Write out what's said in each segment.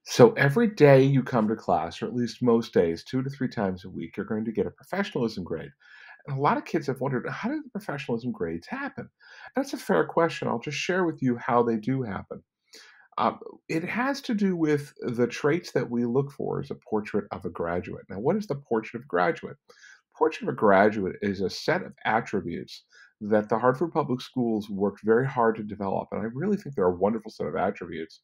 So every day you come to class, or at least most days, 2 to 3 times a week, you're going to get a professionalism grade. And a lot of kids have wondered, how do the professionalism grades happen? That's a fair question. I'll just share with you how they do happen. Um, it has to do with the traits that we look for as a portrait of a graduate. Now, what is the portrait of a graduate? Portrait of a graduate is a set of attributes that the Hartford Public Schools worked very hard to develop. And I really think they're a wonderful set of attributes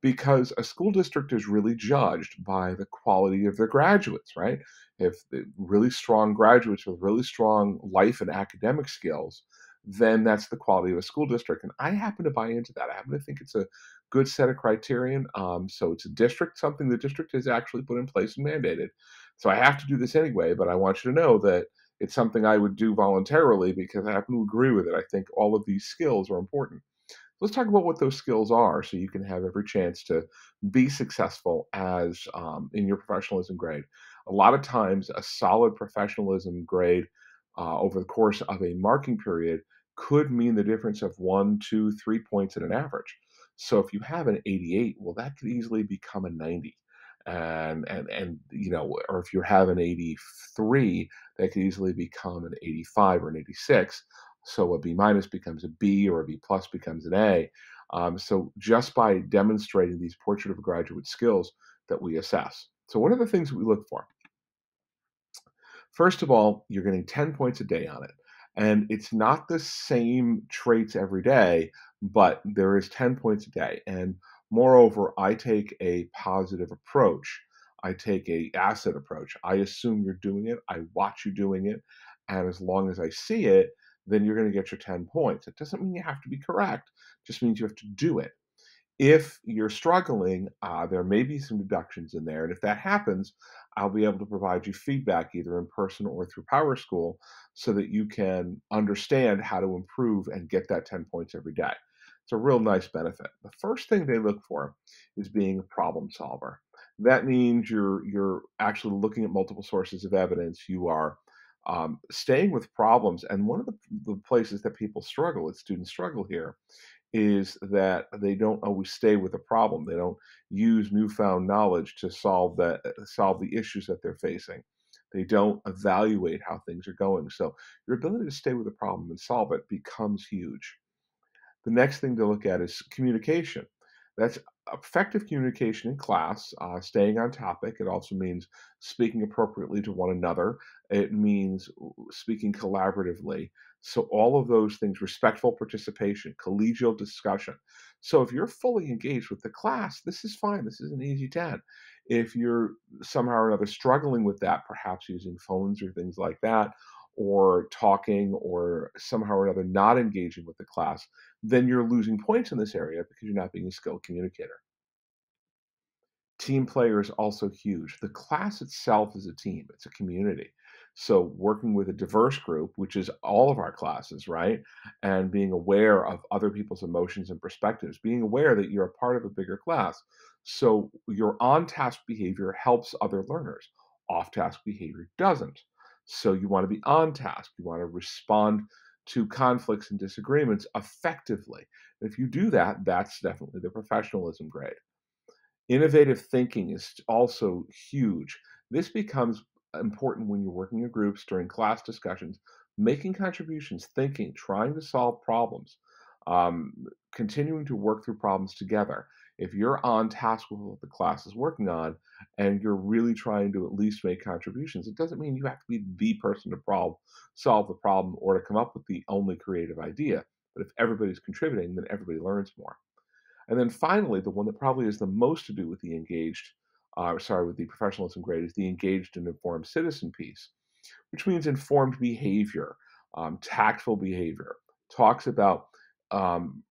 because a school district is really judged by the quality of their graduates, right? If the really strong graduates with really strong life and academic skills, then that's the quality of a school district. And I happen to buy into that. I happen to think it's a good set of criterion. So it's a district, something the district has actually put in place and mandated. So I have to do this anyway, but I want you to know that it's something I would do voluntarily because I happen to agree with it. I think all of these skills are important. Let's talk about what those skills are so you can have every chance to be successful as in your professionalism grade. A lot of times, a solid professionalism grade over the course of a marking period could mean the difference of 1, 2, 3 points in an average. So if you have an 88, well, that could easily become a 90. Or if you have an 83, that could easily become an 85 or an 86. So a B minus becomes a B or a B plus becomes an A. So just by demonstrating these portrait of graduate skills that we assess. So what are the things that we look for? First of all, you're getting 10 points a day on it. And it's not the same traits every day, but there is 10 points a day. And moreover, I take a positive approach. I take a asset approach. I assume you're doing it. I watch you doing it. And as long as I see it, then you're going to get your 10 points. It doesn't mean you have to be correct. It just means you have to do it. If you're struggling, there may be some deductions in there, and if that happens, I'll be able to provide you feedback either in person or through Power School so that you can understand how to improve and get that 10 points every day. It's a real nice benefit. The first thing they look for is being a problem solver. That means you're actually looking at multiple sources of evidence. You are staying with problems, and one of the places that people struggle, that students struggle here, is that they don't always stay with the problem. They don't use newfound knowledge to solve the issues that they're facing. They don't evaluate how things are going. So your ability to stay with the problem and solve it becomes huge. The next thing to look at is communication. That's effective communication in class, staying on topic. It also means speaking appropriately to one another. It means speaking collaboratively. So, all of those things, respectful participation, collegial discussion. So, if you're fully engaged with the class, this is fine. This is an easy 10. If you're somehow or another struggling with that, perhaps using phones or things like that, or talking or somehow or another not engaging with the class, then you're losing points in this area because you're not being a skilled communicator. Team player is also huge. The class itself is a team, it's a community. So, working with a diverse group, which is all of our classes, right? And being aware of other people's emotions and perspectives, being aware that you're a part of a bigger class. So, your on task behavior helps other learners, off task behavior doesn't. So, you want to be on task, you want to respond to conflicts and disagreements effectively. If you do that, that's definitely the professionalism grade. Innovative thinking is also huge. This becomes important when you're working in groups during class discussions, making contributions, thinking, trying to solve problems, um, continuing to work through problems together. If you're on task with what the class is working on and you're really trying to at least make contributions, it doesn't mean you have to be the person to solve the problem or to come up with the only creative idea. But if everybody's contributing, then everybody learns more. And then finally, the one that probably has the most to do with the with the professionalism grade is the engaged and informed citizen piece, which means informed behavior, tactful behavior, talks about um,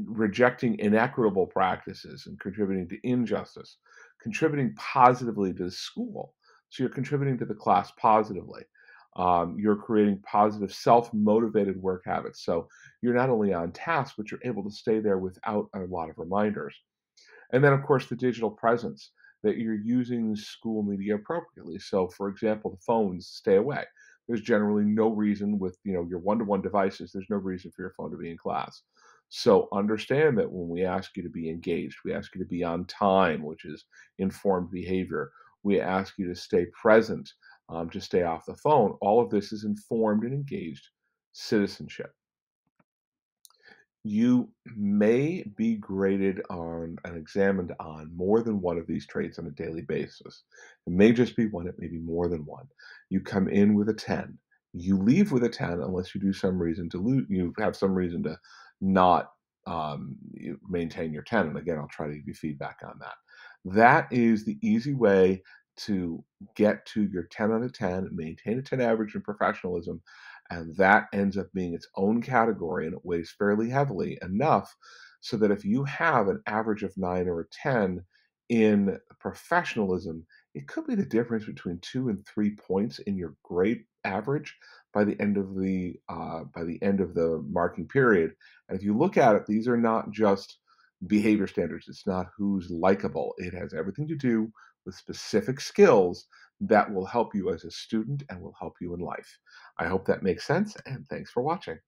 rejecting inequitable practices and contributing to injustice, contributing positively to the school. So you're contributing to the class positively. You're creating positive, self motivated work habits. So you're not only on task, but you're able to stay there without a lot of reminders. And then, of course, the digital presence that you're using school media appropriately. So, for example, the phones stay away. There's generally no reason with your one-to-one devices. There's no reason for your phone to be in class. So understand that when we ask you to be engaged, we ask you to be on time, which is informed behavior. We ask you to stay present, to stay off the phone. All of this is informed and engaged citizenship. You may be graded on and examined on more than one of these traits on a daily basis. It may just be one, it may be more than one. You come in with a 10. You leave with a 10 unless you do some reason to lose, you have some reason to not maintain your 10. And again, I'll try to give you feedback on that. That is the easy way to get to your 10 out of 10, maintain a 10 average in professionalism, and that ends up being its own category and it weighs fairly heavily enough so that if you have an average of 9 or a 10 in professionalism, it could be the difference between 2 and 3 points in your grade average by the end of the marking period. And if you look at it, these are not just behavior standards. It's not who's likable. It has everything to do with specific skills that will help you as a student and will help you in life. I hope that makes sense, and thanks for watching.